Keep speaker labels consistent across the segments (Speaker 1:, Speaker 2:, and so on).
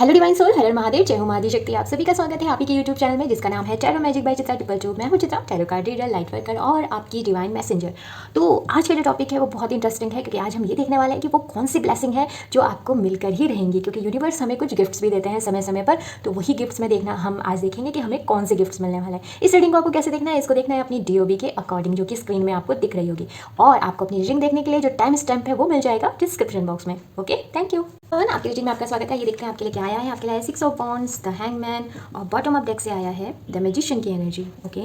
Speaker 1: Hello divine soul, हर महादेव, जय हो महादेव शक्ति। आप सभी का स्वागत है आप ही के यूट्यूब चैनल में जिसका नाम है tarot magic by Chitra triple two. मैं हूं Chitra, tarot card reader, light worker और आपकी डिवाइन मैसेंजर। तो आज का जो टॉपिक है वो बहुत इंटरेस्टिंग है, क्योंकि आज हम ये देखने वाले हैं कि वो कौन सी ब्लेसिंग है जो आपको मिलकर ही रहेंगी, क्योंकि यूनिवर्स हमें कुछ गिफ्ट्स भी देते हैं समय समय पर। तो वही गिफ्ट्स में देखना हम आज देखेंगे कि हमें कौन से गिफ्ट्स मिलने वाले हैं। इस रीडिंग को आपको कैसे देखना है, इसको देखना है अपनी DOB के अकॉर्डिंग, जो कि स्क्रीन में आपको दिख रही होगी। और आपको अपनी रीडिंग देखने के लिए जो टाइम स्टैम्प है वो मिल जाएगा डिस्क्रिप्शन बॉक्स में। Okay, thank you. आपकी रीडिंग में आपका स्वागत है। ये देखते हैं आपके लिए क्या आया है। आपके लिए 6 ऑफ वॉन्ड्स, द हैंगमैन, और बॉटम ऑफ डेक से आया है द मैजिशियन की एनर्जी। ओके,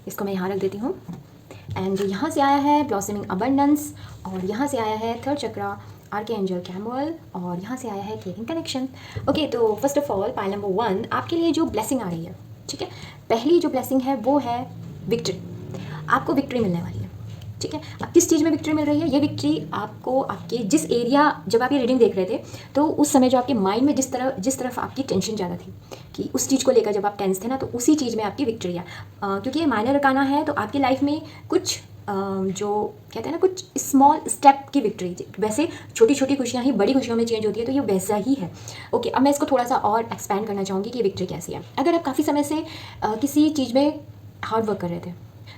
Speaker 1: इसको मैं यहाँ रख देती हूँ। एंड यहाँ से आया है ब्लॉसमिंग अबंडेंस, और यहाँ से आया है थर्ड चक्रा, आर्कएंजल कैमुअल, और यहाँ से आया है केयरिंग कनेक्शन। ओके, तो first of all pile number 1 आपके लिए जो ब्लेसिंग आ रही है, ठीक है, पहली जो ब्लेसिंग है वो है विक्ट्री। आपको विक्ट्री मिलने वाली है, ठीक है। अब किस चीज़ में विक्ट्री मिल रही है? ये विक्ट्री आपको आपके जिस एरिया, जब आप ये रीडिंग देख रहे थे तो उस समय जो आपके माइंड में जिस तरफ आपकी टेंशन ज़्यादा थी कि उस चीज़ को लेकर जब आप टेंस थे ना, तो उसी चीज़ में आपकी विक्ट्री है। क्योंकि ये माइनर अरकाना है, तो आपकी लाइफ में कुछ जो कहते हैं ना, कुछ स्मॉल स्टेप की विक्ट्री, वैसे छोटी छोटी खुशियाँ ही बड़ी खुशियों में चेंज होती है, तो ये वैसा ही है। ओके, अब मैं इसको थोड़ा सा और एक्सपैंड करना चाहूँगी कि ये विक्ट्री कैसी है। अगर आप काफ़ी समय से किसी चीज़ में हार्ड वर्क कर रहे थे,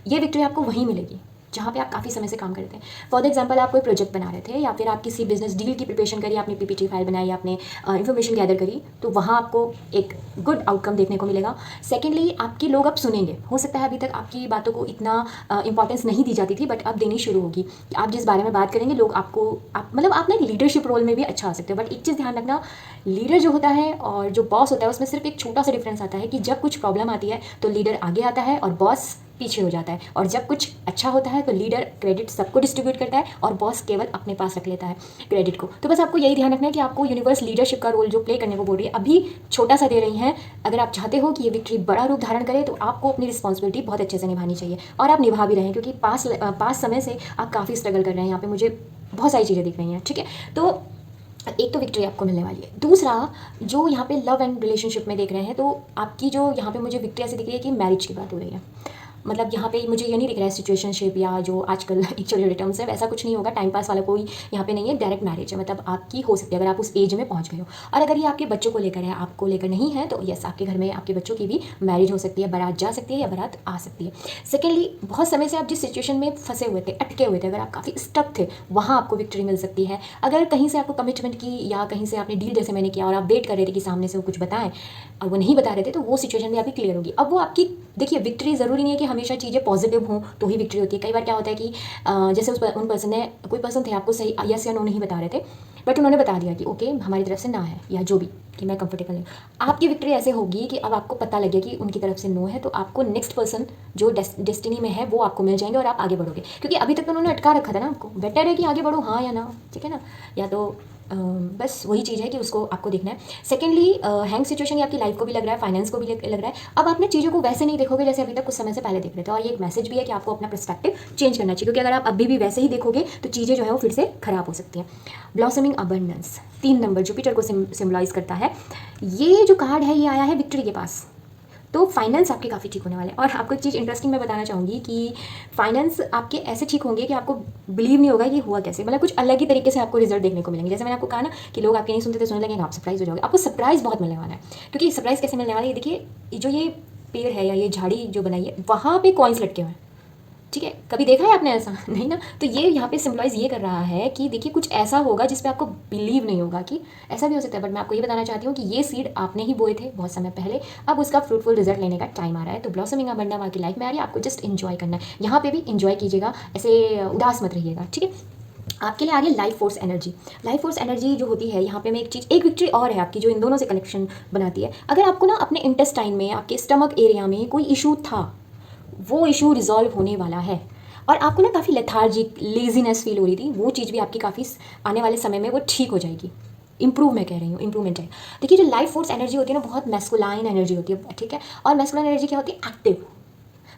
Speaker 1: ये विक्ट्री आपको वहीं मिलेगी जहाँ पे आप काफ़ी समय से काम कर रहे थे। फॉर एग्जांपल, आप कोई प्रोजेक्ट बना रहे थे, या फिर आप किसी बिजनेस डील की प्रिपरेशन करी, आपने PPT फाइल बनाई, आपने इन्फॉर्मेशन गैदर करी, तो वहाँ आपको एक गुड आउटकम देखने को मिलेगा। सेकेंडली, आपके लोग अब सुनेंगे। हो सकता है अभी तक आपकी बातों को इतना इंपॉर्टेंस नहीं दी जाती थी, बट अब देनी शुरू होगी। आप जिस बारे में बात करेंगे, लोग आपको मतलब आप ना लीडरशिप रोल में भी अच्छा आ सकते हो। बट एक चीज़ ध्यान रखना, लीडर जो होता है और जो बॉस होता है, उसमें सिर्फ एक छोटा सा डिफरेंस आता है कि जब कुछ प्रॉब्लम आती है तो लीडर आगे आता है और बॉस पीछे हो जाता है, और जब कुछ अच्छा होता है तो लीडर क्रेडिट सबको डिस्ट्रीब्यूट करता है और बॉस केवल अपने पास रख लेता है क्रेडिट को। तो बस आपको यही ध्यान रखना है कि आपको यूनिवर्स लीडरशिप का रोल जो प्ले करने को बोल रही है, अभी छोटा सा दे रही हैं। अगर आप चाहते हो कि ये विक्ट्री बड़ा रूप धारण करे, तो आपको अपनी रिस्पॉन्सिबिलिटी बहुत अच्छे से निभानी चाहिए, और आप निभा भी रहे हैं, क्योंकि पास समय से आप काफ़ी स्ट्रगल कर रहे हैं। यहाँ पे मुझे बहुत सारी चीज़ें दिख रही हैं, ठीक है। तो एक तो विक्ट्री आपको मिलने वाली है। दूसरा, जो यहाँ पे लव एंड रिलेशनशिप में देख रहे हैं, तो आपकी जो यहाँ पे मुझे विक्ट्री ऐसी दिख रही है कि मैरिज की बात हो रही है। मतलब यहाँ पे मुझे ये नहीं दिख रहा है सिचुएशनशिप या जो आजकल एक छोटे छोटे टर्म्स है, वैसा कुछ नहीं होगा। टाइम पास वाला कोई यहाँ पे नहीं है, डायरेक्ट मैरिज है। मतलब आपकी हो सकती है, अगर आप उस एज में पहुँच गए हो। और अगर ये आपके बच्चों को लेकर है, आपको लेकर नहीं है, तो यस, आपके घर में आपके बच्चों की भी मैरिज हो सकती है, बारात जा सकती है या बारात आ सकती है। सेकेंडली, बहुत समय से आप जिस सिचुएशन में फंसे हुए थे, अटके हुए थे, अगर आप काफ़ी स्टक थे, वहाँ आपको विक्ट्री मिल सकती है। अगर कहीं से आपको कमिटमेंट की, या कहीं से आपने डील जैसे मैंने किया और आप वेट कर रहे थे कि सामने से वो कुछ बताएं और वो नहीं बता रहे थे, तो वो सिचुएशन भी आपकी क्लियर होगी। अब वो आपकी, देखिए, विक्ट्री ज़रूरी नहीं है कि हमेशा चीज़ें पॉजिटिव हों तो ही विक्ट्री होती है। कई बार क्या होता है कि जैसे उन पर्सन ने, कोई पर्सन थे, आपको सही यस या नो नहीं बता रहे थे, बट उन्होंने बता दिया कि ओके हमारी तरफ से ना है, या जो भी, कि मैं कंफर्टेबल हूँ। आपकी विक्ट्री ऐसे होगी कि अब आपको पता लगे कि उनकी तरफ से नो है, तो आपको नेक्स्ट पर्सन जो डेस्टिनी में है वो आपको मिल जाएंगे और आप आगे बढ़ोगे। क्योंकि अभी तक तो उन्होंने अटका रखा था ना आपको। बेटर है कि आगे बढ़ो, हाँ या ना, ठीक है ना। या तो बस वही चीज़ है कि उसको आपको देखना है। सेकेंडली, हैंग सिचुएशन ये आपकी लाइफ को भी लग रहा है, फाइनेंस को भी लग रहा है। अब आप ना चीज़ों को वैसे नहीं देखोगे जैसे अभी तक कुछ समय से पहले देख रहे थे, और ये एक मैसेज भी है कि आपको अपना पर्सपेक्टिव चेंज करना चाहिए, क्योंकि अगर आप अभी भी वैसे ही देखोगे तो चीज़ें जो है वो फिर से खराब हो सकती हैं। ब्लॉसमिंग अबंडेंस 3 नंबर जुपिटर को सिम्बलाइज करता है। ये जो कार्ड है ये आया है विक्ट्री के पास, तो फाइनेंस आपके काफ़ी ठीक होने वाले हैं। और आपको एक चीज़ इंटरेस्टिंग मैं बताना चाहूँगी कि फाइनेंस आपके ऐसे ठीक होंगे कि आपको बिलीव नहीं होगा ये हुआ कैसे। मतलब कुछ अलग ही तरीके से आपको रिजल्ट देखने को मिलेंगे। जैसे मैंने आपको कहा ना कि लोग आपके नहीं सुनते थे, सुनने लगेंगे, आप सरप्राइज हो जाओगे। आपको सरप्राइज बहुत मिलने वाला है। क्योंकि सरप्राइज कैसे मिलने वाला है, ये देखिए, जो ये पेड़ है या ये झाड़ी जो बनाई है, वहाँ पर कॉइन्स लटके हुए हैं, ठीक है। कभी देखा है आपने ऐसा? नहीं ना। तो ये यहाँ पे सिम्बलाइज ये कर रहा है कि देखिए कुछ ऐसा होगा जिस पे आपको बिलीव नहीं होगा कि ऐसा भी हो सकता है। बट मैं आपको ये बताना चाहती हूँ कि ये सीड आपने ही बोए थे बहुत समय पहले, अब उसका फ्रूटफुल रिजल्ट लेने का टाइम आ रहा है। तो ब्लॉसमिंग अबंडेंस आपकी लाइफ में आ रही है, आपको जस्ट इन्जॉय करना है। यहाँ पे भी इन्जॉय कीजिएगा, ऐसे उदास मत रहिएगा, ठीक है। आपके लिए आ रही है life force energy. Life force energy जो होती है, यहाँ पे मैं एक विक्ट्री और है आपकी जो इन दोनों से कनेक्शन बनाती है। अगर आपको ना अपने इंटेस्टाइन में, आपके स्टमक एरिया में कोई इशू था, वो इशू रिजॉल्व होने वाला है। और आपको ना काफ़ी लेथार्जिक, लेजीनेस फील हो रही थी, वो चीज़ भी आपकी काफ़ी आने वाले समय में वो ठीक हो जाएगी। इंप्रूव मैं कह रही हूँ, इंप्रूवमेंट है। देखिए, जो लाइफ फोर्स एनर्जी होती है ना, बहुत मैस्कुलाइन एनर्जी होती है, ठीक है। और मैस्कुलाइन एनर्जी क्या होती है? एक्टिव।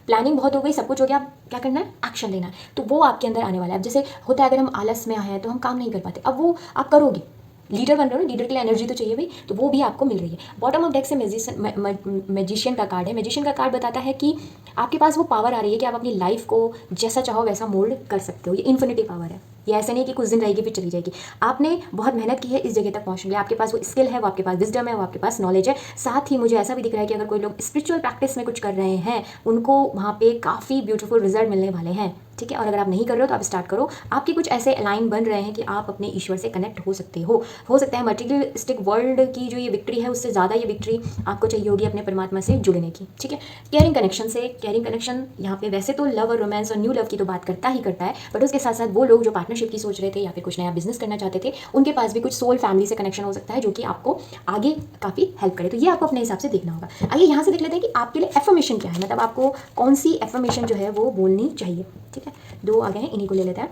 Speaker 1: प्लानिंग बहुत हो गई, सब कुछ हो गया, अब क्या करना है? एक्शन लेना है। तो वो आपके अंदर आने वाला है। अब जैसे होता है, अगर हम आलस में आए हैं तो हम काम नहीं कर पाते, अब वो आप करोगे। लीडर बन रहे हो ना, लीडर के लिए एनर्जी तो चाहिए भाई, तो वो भी आपको मिल रही है। बॉटम ऑफ डेक से मैजिशियन का कार्ड है। मैजिशियन का कार्ड बताता है कि आपके पास वो पावर आ रही है कि आप अपनी लाइफ को जैसा चाहो वैसा मोल्ड कर सकते हो। ये इन्फिनिटी पावर है, ये ऐसा नहीं कि कुछ दिन रहेगी फिर चली जाएगी। आपने बहुत मेहनत की है इस जगह तक पहुंचने के लिए, आपके पास वो स्किल है, वो आपके पास विजडम है, वो आपके पास नॉलेज है। साथ ही मुझे ऐसा भी दिख रहा है कि अगर कोई लोग स्पिरिचुअल प्रैक्टिस में कुछ कर रहे हैं उनको वहाँ पे काफ़ी ब्यूटीफुल रिजल्ट मिलने वाले हैं, ठीक है। और अगर आप नहीं कर रहे हो तो आप स्टार्ट करो। आपके कुछ ऐसे लाइन बन रहे हैं कि आप अपने ईश्वर से कनेक्ट हो सकते हो सकता है मटेरियलिस्टिक वर्ल्ड की जो ये विक्ट्री है उससे ज़्यादा ये विक्ट्री आपको चाहिए होगी अपने परमात्मा से जुड़ने की, ठीक है। केयरिंग कनेक्शन से, केयरिंग कनेक्शन यहाँ पे वैसे तो लव और रोमांस और न्यू लव की तो बात करता ही करता है, बट उसके साथ साथ वो लोग जो पार्टनरशिप की सोच रहे थे या फिर कुछ नया बिजनेस करना चाहते थे उनके पास भी कुछ सोल फैमिली से कनेक्शन हो सकता है जो कि आपको आगे काफ़ी हेल्प करे। तो ये आपको अपने हिसाब से देखना होगा। आइए यहाँ से देख लेते हैं कि आपके लिए एफर्मेशन क्या है, मतलब आपको कौन सी एफर्मेशन जो है वो बोलनी चाहिए, ठीक है। 2 आ गए हैं, इन्हीं को ले लेते हैं।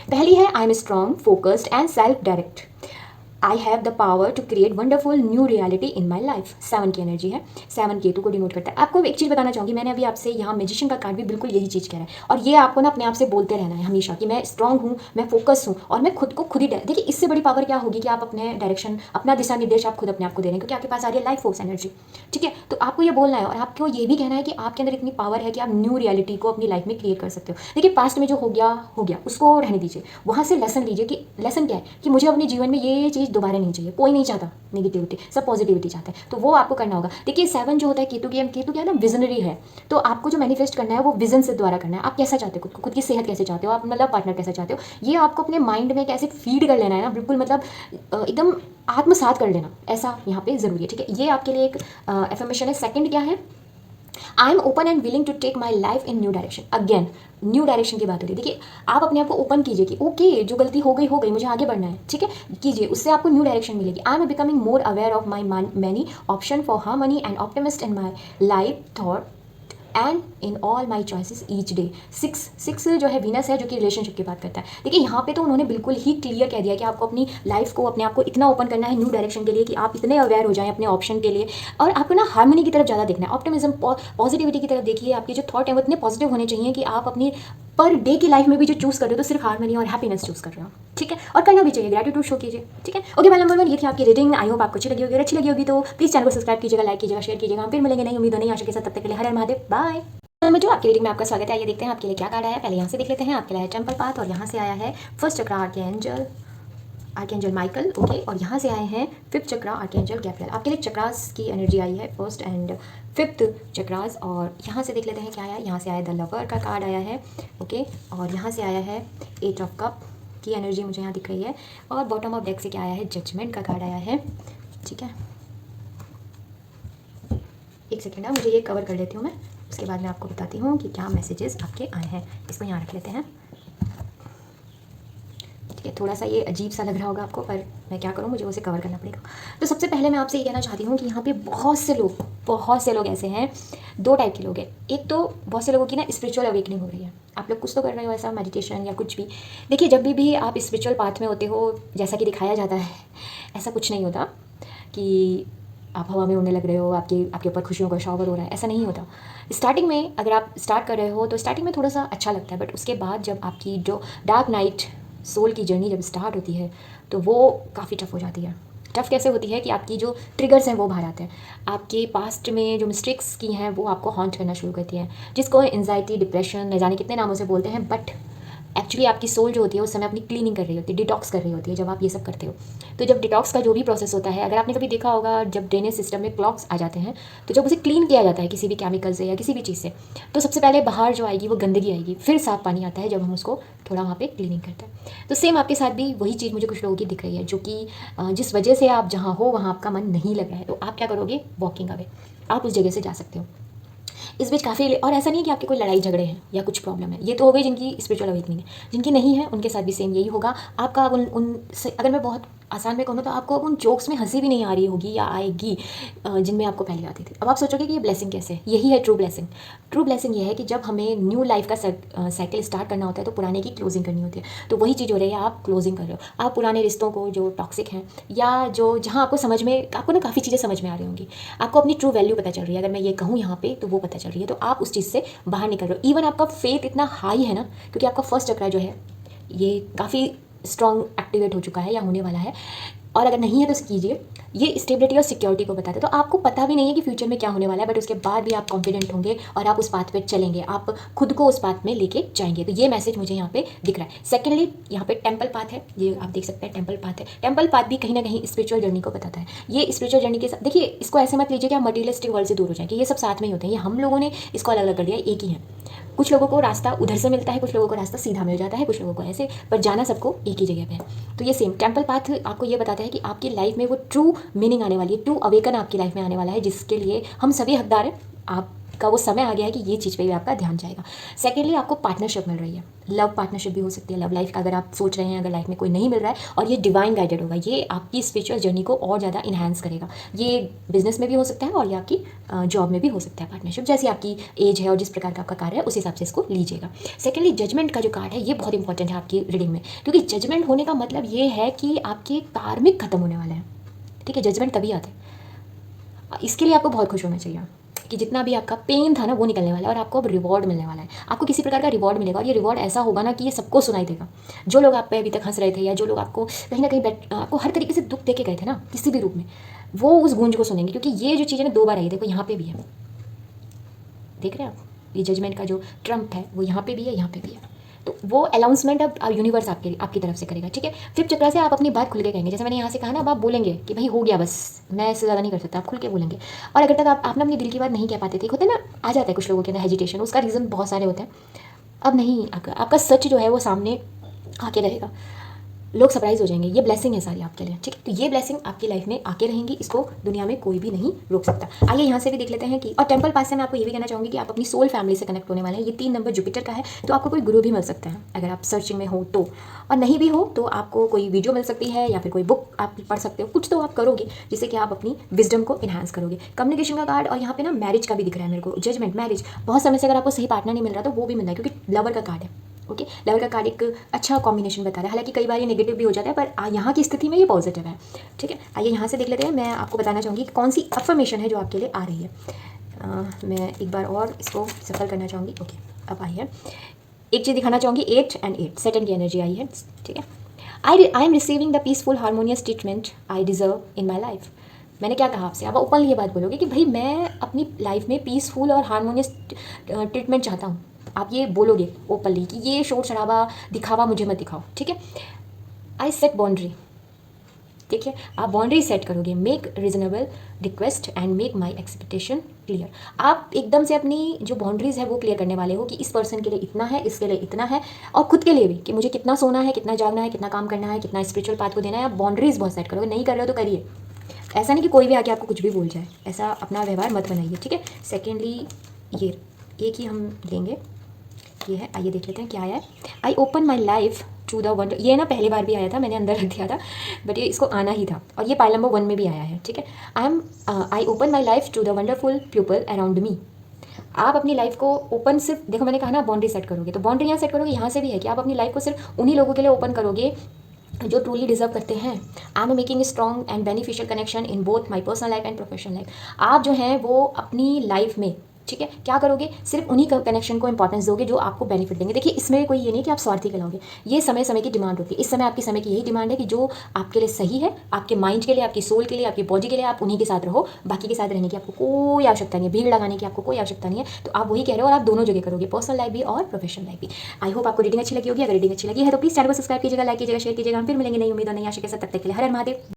Speaker 1: पहली है I am strong, focused and self direct. I have the power to create wonderful new reality in my life. 7 की एनर्जी है, 7 केतु को डिनोट करता है। आपको एक चीज़ बताना चाहूँगी, मैंने अभी आपसे यहाँ मैजिशियन का कार्ड भी बिल्कुल यही चीज़ कह रहा है, और ये आपको ना अपने आप से बोलते रहना है हमेशा कि मैं स्ट्रांग हूँ, मैं फोकस हूँ और मैं खुद को खुद ही देखिए इससे बड़ी पावर क्या होगी कि आप अपने डायरेक्शन, अपना दिशा निर्देश आप खुद अपने आप को दे रहे हैं, क्योंकि आपके पास आ रही है लाइफ फोर्स एनर्जी, ठीक है। तो आपको ये बोलना है और आपको ये भी कहना है कि आपके अंदर इतनी पावर है कि आप न्यू रियलिटी को अपनी लाइफ में क्रिएट कर सकते हो। देखिए पास्ट में जो हो गया उसको रहने दीजिए, वहाँ से लेसन लीजिए कि लेसन क्या है कि मुझे अपने जीवन में ये चीज़ दोबारा नहीं चाहिए। कोई नहीं चाहता नेगेटिविटी, सब पॉजिटिविटी चाहते हैं, तो वो आपको करना होगा। देखिए 7 जो होता है केतु क्या है ना, विजनरी है। तो आपको जो मैनिफेस्ट करना है वो विजन से द्वारा करना है। आप कैसा चाहते हो, खुद की सेहत कैसे चाहते हो, आप मतलब पार्टनर कैसा चाहते हो, ये आपको अपने माइंड में कैसे फीड कर लेना है ना, बिल्कुल मतलब एकदम आत्मसात कर लेना, ऐसा यहाँ पे ज़रूरी है, ठीक है। ये आपके लिए एक एफर्मेशन है। सेकंड क्या है, I am open and willing to take my life in new direction. Again new direction की बात होती है। देखिए आप अपने आप को ओपन कीजिए कि ओके जो गलती हो गई मुझे आगे बढ़ना है, ठीक है, कीजिए, उससे आपको न्यू डायरेक्शन मिलेगी। I am becoming more aware of my many option for harmony and optimist in my life thought and in all my choices each day. 6 जो है वीनस है जो कि रिलेशनशिप की बात करता है। देखिए यहाँ पे तो उन्होंने बिल्कुल ही क्लियर कह दिया कि आपको अपनी लाइफ को, अपने आप को इतना ओपन करना है न्यू डायरेक्शन के लिए कि आप इतने अवेयर हो जाएं अपने ऑप्शन के लिए, और आपको ना हार्मनी की तरफ ज़्यादा देखना है, ऑप्टिमिज्म पॉजिटिविटी की तरफ देखिए। आपके जो थॉट है वो इतने पॉजिटिव होने चाहिए कि आप अपनी पर डे की लाइफ में भी जो चूज़ कर रहे हो तो सिर्फ हार्मनी और हैप्पीनेस चूज़ कर रहे हो, ठीक है, और करना भी चाहिए, ग्रेटिट्यूड शो कीजिए, ठीक है। ओके भाई, नंबर 1 ये थी आपकी रीडिंग। आई होप आपको अच्छी लगी होगी, अच्छी लगी होगी तो प्लीज़ चैनल को सब्सक्राइब कीजिएगा, लाइक कीजिएगा, शेयर कीजिएगा। हम फिर मिलेंगे नई उम्मीदों, नई आशा के साथ, तब तक के लिए हर हर महादेव, बाय। जो आपकी रीडिंग में आपका स्वागत है। ये देखते हैं आपके लिए क्या कार्ड आया है। पहले यहाँ से देख लेते हैं। आपके लिए टेम्पल पाथ, और यहाँ से आया है फर्स्ट चक्रा आर्कएंजल माइकल, ओके, और यहाँ से आए हैं 5th चक्रा आर्कएंजल गैब्रियल। आपके लिए चक्रास की एनर्जी आई है, 1st एंड 5th चक्रास। और यहाँ से देख लेते हैं क्या आया। यहाँ से आया द लवर का कार्ड आया है, ओके, और यहाँ से आया है 8 ऑफ कप की एनर्जी मुझे यहाँ दिख रही है, और बॉटम ऑफ डेक से क्या आया है, जजमेंट का कार्ड आया है, ठीक है। एक सेकेंड है, मुझे ये कवर कर लेती हूँ मैं, उसके बाद मैं आपको बताती हूँ कि क्या मैसेजेस आपके आए हैं। इसको यहाँ रख लेते हैं, ठीक है। थोड़ा सा ये अजीब सा लग रहा होगा आपको, पर मैं क्या करूँ, मुझे उसे कवर करना पड़ेगा। तो सबसे पहले मैं आपसे ये कहना चाहती हूँ कि यहाँ पे बहुत से लोग ऐसे हैं, 2 टाइप के लोग हैं। एक तो बहुत से लोगों की ना स्पिरिचुअल अवेकनिंग हो रही है, आप लोग कुछ तो कर रहे हो ऐसा, मेडिटेशन या कुछ भी। देखिए जब भी आप स्पिरिचुअल पाथ में होते हो, जैसा कि दिखाया जाता है, ऐसा कुछ नहीं होता कि आप हवा में उड़ने लग रहे हो, आपके ऊपर खुशियों का शॉवर हो रहा है, ऐसा नहीं होता। स्टार्टिंग में अगर आप स्टार्ट कर रहे हो तो स्टार्टिंग में थोड़ा सा अच्छा लगता है, बट उसके बाद जब आपकी जो डार्क नाइट सोल की जर्नी जब स्टार्ट होती है तो वो काफ़ी टफ हो जाती है। टफ कैसे होती है कि आपकी जो ट्रिगर्स हैं वो बाहर आते हैं, आपके पास्ट में जो मिस्टेक्स की हैं वो आपको हॉन्ट करना शुरू करती हैं, जिसको एंजाइटी, डिप्रेशन, न जाने कितने नामों से बोलते हैं, बट एक्चुअली आपकी सोल जो होती है उस समय अपनी क्लीनिंग कर रही होती है, डिटॉक्स कर रही होती है जब आप ये सब करते हो। तो जब डिटॉक्स का जो भी प्रोसेस होता है, अगर आपने कभी देखा होगा, जब ड्रेनेज सिस्टम में क्लॉग्स आ जाते हैं तो जब उसे क्लीन किया जाता है किसी भी केमिकल से या किसी भी चीज़ से, तो सबसे पहले बाहर जो आएगी वो गंदगी आएगी, फिर साफ पानी आता है जब हम उसको थोड़ा वहाँ पे क्लीनिंग करते हैं। तो सेम आपके साथ भी वही चीज़ मुझे कुछ लोगों की दिख रही है, जो कि जिस वजह से आप जहाँ हो वहाँ आपका मन नहीं लगा है, तो आप क्या करोगे, वॉकिंग अवे, आप उस जगह से जा सकते हो। इस बीच काफ़ी, और ऐसा नहीं है कि आपके कोई लड़ाई झगड़े हैं या कुछ प्रॉब्लम है, ये तो हो गई जिनकी स्पिरिचुअल अवेकनिंग है। जिनकी नहीं है उनके साथ भी सेम यही होगा। आपका उन से, अगर मैं बहुत आसान में कहूँ तो आपको उन जोक्स में हंसी भी नहीं आ रही होगी या आएगी जिनमें आपको पहले आती थी। अब आप सोचोगे कि ये ब्लेसिंग कैसे है, यही है ट्रू ब्लेसिंग। ट्रू ब्लेसिंग ये है कि जब हमें न्यू लाइफ का साइकिल स्टार्ट करना होता है तो पुराने की क्लोजिंग करनी होती है। तो वही चीज़ हो रही है, आप क्लोजिंग कर रहे हो। आप पुराने रिश्तों को जो टॉक्सिक हैं या जो जहाँ आपको समझ में, आपको ना काफ़ी चीज़ें समझ में आ रही होंगी, आपको अपनी ट्रू वैल्यू पता चल रही है, अगर मैं ये कहूँ यहाँ पे तो वो पता चल रही है, तो आप उस चीज़ से बाहर निकल रहे हो। इवन आपका फेथ इतना हाई है ना, क्योंकि आपका फर्स्ट चक्रा जो है ये काफ़ी स्ट्रॉन्ग एक्टिवेट हो चुका है या होने वाला है, और अगर नहीं है तो कीजिए। ये स्टेबिलिटी और सिक्योरिटी को बताता है। तो आपको पता भी नहीं है कि फ्यूचर में क्या होने वाला है, बट उसके बाद भी आप कॉन्फिडेंट होंगे और आप उस पाथ पे चलेंगे, आप खुद को उस पाथ में लेके जाएंगे। तो ये मैसेज मुझे यहाँ पे दिख रहा है। सेकेंडली यहाँ पे टेम्पल पाथ है, ये आप देख सकते हैं टेम्पल पाथ है। टेम्पल पाथ भी कहीं ना कहीं स्पिरिचुअल जर्नी को बताता है। ये स्पिरिचुअल जर्नी के साथ देखिए, इसको ऐसे मत लीजिए कि आप मटीरियलिस्टिक वर्ल्ड से दूर हो जाएंगे, ये सब साथ में ही होते हैं। ये हम लोगों ने इसको अलग अलग कर दिया, एक ही है। कुछ लोगों को रास्ता उधर से मिलता है, कुछ लोगों को रास्ता सीधा मिल जाता है, कुछ लोगों को ऐसे, पर जाना सबको एक ही जगह पे है। तो ये सेम टेम्पल पाथ आपको ये बताता है कि आपकी लाइफ में वो ट्रू मीनिंग आने वाली है, ट्रू अवेकन आपकी लाइफ में आने वाला है, जिसके लिए हम सभी हकदार हैं। आपका वो समय आ गया है कि ये चीज़ पे भी आपका ध्यान जाएगा। सेकेंडली आपको पार्टनरशिप मिल रही है, लव पार्टनरशिप भी हो सकती है। लव लाइफ का अगर आप सोच रहे हैं, अगर लाइफ में कोई नहीं मिल रहा है और ये डिवाइन गाइडेड होगा, ये आपकी स्पिरिचुअल जर्नी को और ज़्यादा इन्हांस करेगा। ये बिजनेस में भी हो सकता है और ये आपकी जॉब में भी हो सकता है पार्टनरशिप, जैसी आपकी एज है और जिस प्रकार का आपका कार्य है उस हिसाब से इसको लीजिएगा। सेकेंडली जजमेंट का जो कार्ड है ये बहुत इंपॉर्टेंट है आपकी रीडिंग में, क्योंकि जजमेंट होने का मतलब ये है कि आपके कार्मिक खत्म होने वाले हैं। ठीक है, जजमेंट तभी आते हैं। इसके लिए आपको बहुत खुश होना चाहिए कि जितना भी आपका पेन था ना वो निकलने वाला है और आपको अब रिवॉर्ड मिलने वाला है। आपको किसी प्रकार का रिवॉर्ड मिलेगा और ये रिवॉर्ड ऐसा होगा ना कि ये सबको सुनाई देगा। जो लोग आप पे अभी तक हंस रहे थे या जो लोग आपको कहीं ना कहीं आपको हर तरीके से दुख दे के गए थे ना किसी भी रूप में, वो उस गूंज को सुनेंगे, क्योंकि ये जो चीज़ें ना 2 बार आई, देखो यहाँ पे भी है, देख रहे हैं आप, ये जजमेंट का जो ट्रम्प है वो यहाँ पे भी है, यहाँ पे भी है। तो वो अनाउंसमेंट अब यूनिवर्स आपकी तरफ से करेगा। ठीक है, फिफ्थ चक्र से आप अपनी बात खुल के कहेंगे, जैसे मैंने यहाँ से कहा ना, अब आप बोलेंगे कि भाई हो गया बस, मैं इससे ज़्यादा नहीं कर सकता, आप खुल के बोलेंगे। और अगर तक आप ना अपनी दिल की बात नहीं कह पाते थे, होते ना, आ जाता है कुछ लोगों के अंदर हेजिटेशन, उसका रीज़न बहुत सारे होते हैं। अब नहीं, आपका सच जो है वो सामने आके रहेगा, लोग सरप्राइज हो जाएंगे। ये ब्लेसिंग है सारी आपके लिए। ठीक है, तो ये ब्लेसिंग आपकी लाइफ में आके रहेंगी, इसको दुनिया में कोई भी नहीं रोक सकता। आइए यहाँ से भी देख लेते हैं कि, और टेम्पल पास से मैं आपको ये भी कहना चाहूँगी कि आप अपनी सोल फैमिली से कनेक्ट होने वाले हैं। ये 3 नंबर जुपिटर का है, तो आपको कोई गुरु भी मिल सकता है अगर आप सर्चिंग में हो तो, और नहीं भी हो तो आपको कोई वीडियो मिल सकती है या फिर कोई बुक आप पढ़ सकते हो। कुछ तो आप करोगे जिससे कि आप अपनी विजडम को इन्हांस करोगे। कम्युनिकेशन का कार्ड, और यहाँ पे ना मैरिज का भी दिख रहा है मेरे को, जजमेंट, मैरिज। बहुत समय से अगर आपको सही पार्टनर नहीं मिल रहा तो वो भी मिल रहा है, क्योंकि लवर का कार्ड है। ओके, लवर का कार्ड एक अच्छा कॉम्बिनेशन बता रहा है, हालांकि कई बार ये नेगेटिव भी हो जाता है, पर यहाँ की स्थिति में ये पॉजिटिव है। ठीक है, आइए यहाँ से देख लेते हैं। मैं आपको बताना चाहूँगी कि कौन सी अफर्मेशन है जो आपके लिए आ रही है। मैं एक बार और इसको सफल करना चाहूँगी। ओके, अब आई है, एक चीज़ दिखाना चाहूँगी, 8 और 8 सेटन की एनर्जी आई है। ठीक है, I am receiving the peaceful harmonious treatment I deserve in my life. मैंने क्या कहा आपसे, आप ओपनली ये बात बोलोगे कि भाई मैं अपनी लाइफ में पीसफुल और हारमोनियस ट्रीटमेंट चाहता हूँ। आप ये बोलोगे ओपनली कि ये शोर शराबा दिखावा मुझे मत दिखाओ। ठीक है, आई सेट बाउंड्री। देखिए, आप बाउंड्री सेट करोगे, make reasonable request and make my expectation clear. आप एकदम से अपनी जो बाउंड्रीज है वो क्लियर करने वाले हो कि इस पर्सन के लिए इतना है, इसके लिए इतना है, और खुद के लिए भी कि मुझे कितना सोना है, कितना जागना है, कितना काम करना है, कितना स्पिरिचुअल पाथ को देना है। आप बाउंड्रीज बहुत सेट करोगे। नहीं कर रहे हो तो करिए, ऐसा नहीं कि कोई भी आके आपको कुछ भी बोल जाए, ऐसा अपना व्यवहार मत बनाइए। ठीक है, सेकेंडली ये एक ही हम लेंगे, ये है, आइए देख लेते हैं क्या आया है। I open my life to the wonder, ये ना पहली बार भी आया था, मैंने अंदर रख दिया था, बट ये इसको आना ही था, और ये पाइल नंबर 1 में भी आया है। ठीक है, I open my life to the wonderful people around me. आप अपनी लाइफ को ओपन, सिर्फ देखो मैंने कहा ना बाउंड्री सेट करोगे, तो बाउंड्री यहाँ सेट करोगे, यहाँ से भी है कि आप अपनी लाइफ को सिर्फ उन्हीं लोगों के लिए ओपन करोगे जो ट्रूली डिजर्व करते हैं। I am making strong and beneficial connection in both my personal life and professional life. आप जो हैं वो अपनी लाइफ में, ठीक है, क्या करोगे, सिर्फ उन्हीं कनेक्शन को इंपॉर्टेंस दोगे जो आपको बेनिफिट देंगे। देखिए, इसमें कोई ये नहीं कि आप स्वार्थी कहलाओगे, ये समय समय की डिमांड होती है। इस समय आपकी समय की यही डिमांड है कि जो आपके लिए सही है, आपके माइंड के लिए, आपकी सोल के लिए, आपकी बॉडी के लिए, आप उन्हीं के साथ रहो। बाकी के साथ रहने की आपको कोई आवश्यकता नहीं है, भीड़ लगाने की आपको कोई आवश्यकता नहीं है। तो आप वही कह रहे हो, और आप दोनों जगह करोगे, पर्सनल लाइफ भी और प्रोफेशनल लाइफ भी। आई होप आपको रीडिंग अच्छी लगी होगी। अगर रीडिंग अच्छी लगी है तो प्लीज चैनल को सब्सक्राइब कीजिएगा, लाइक कीजिएगा, शेयर कीजिएगा। हम फिर मिलेंगे नई उम्मीद और नई आशा के साथ, तब तक के लिए हर हर महादेव।